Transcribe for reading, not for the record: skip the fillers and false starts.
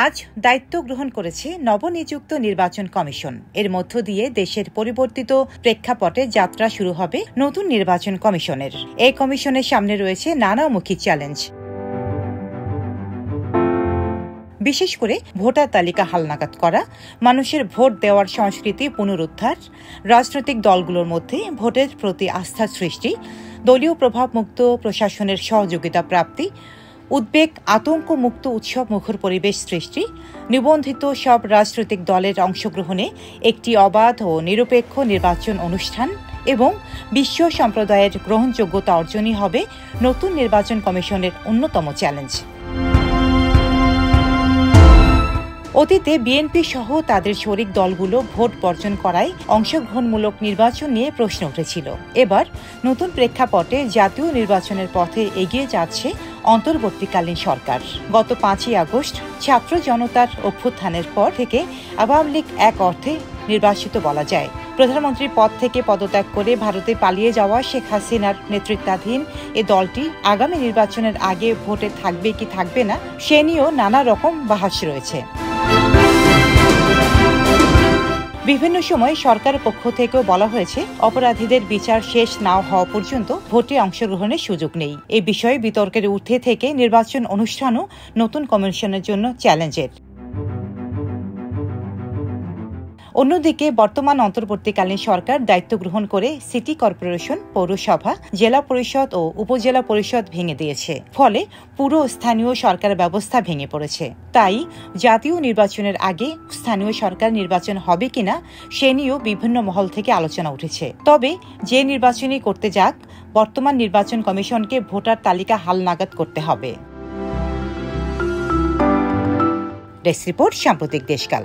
আজ দায়িত্ব গ্রহণ করেছে নবনিযুক্ত নির্বাচন কমিশন। এর মধ্য দিয়ে দেশের পরিবর্তিত প্রেক্ষাপটে যাত্রা শুরু হবে নতুন নির্বাচন কমিশনের। এই কমিশনের সামনে রয়েছে নানামুখী চ্যালেঞ্জ। বিশেষ করে ভোটার তালিকা হালনাগাদ করা, মানুষের ভোট দেওয়ার সংস্কৃতি পুনরুদ্ধার, রাজনৈতিক দলগুলোর মধ্যে ভোটের প্রতি আস্থা সৃষ্টি, দলীয় প্রভাবমুক্ত প্রশাসনের সহযোগিতা প্রাপ্তি, উদ্বেগ আতঙ্ক মুক্ত উৎসব মুখর পরিবেশ সৃষ্টি, নিবন্ধিত সব রাজনৈতিক দলের অংশগ্রহণে একটি অবাধ ও নিরপেক্ষ নির্বাচন অনুষ্ঠান এবং বিশ্ব সম্প্রদায়ের গ্রহণযোগ্যতা অর্জনই হবে নতুন নির্বাচন কমিশনের অন্যতম চ্যালেঞ্জ। অতীতে বিএনপি সহ তাদের শরিক দলগুলো ভোট বর্জন করায় অংশগ্রহণমূলক নির্বাচন নিয়ে প্রশ্ন উঠেছিল। এবার নতুন প্রেক্ষাপটে জাতীয় নির্বাচনের পথে এগিয়ে যাচ্ছে অন্তর্বর্তীকালীন সরকার। গত 5ই আগস্ট ছাত্র জনতার অভ্যুত্থানের পর থেকে আওয়ামী লীগ এক অর্থে নির্বাসিত বলা যায়। প্রধানমন্ত্রীর পদ থেকে পদত্যাগ করে ভারতে পালিয়ে যাওয়া শেখ হাসিনার নেতৃত্বাধীন এ দলটি আগামী নির্বাচনের আগে ভোটে থাকবে কি থাকবে না সে নিয়েও নানা রকম বাহাস রয়েছে। বিভিন্ন সময় সরকারের পক্ষ থেকেও বলা হয়েছে অপরাধীদের বিচার শেষ না হওয়া পর্যন্ত ভোটে অংশগ্রহণের সুযোগ নেই। এই বিষয়ে বিতর্কের ঊর্ধ্বে থেকে নির্বাচন অনুষ্ঠানও নতুন কমিশনের জন্য চ্যালেঞ্জের। অন্যদিকে বর্তমান অন্তর্বর্তীকালীন সরকার দায়িত্ব গ্রহণ করে সিটি কর্পোরেশন, পৌরসভা, জেলা পরিষদ ও উপজেলা পরিষদ ভেঙে দিয়েছে। ফলে পুরো স্থানীয় সরকার ব্যবস্থা ভেঙে পড়েছে। তাই জাতীয় নির্বাচনের আগে স্থানীয় সরকার নির্বাচন হবে কিনা সে নিয়েও বিভিন্ন মহল থেকে আলোচনা উঠেছে। তবে যে নির্বাচনই করতে যাক, বর্তমান নির্বাচন কমিশনকে ভোটার তালিকা হালনাগাদ করতে হবে। ডেস্ক রিপোর্ট, সাম্প্রতিক দেশকাল।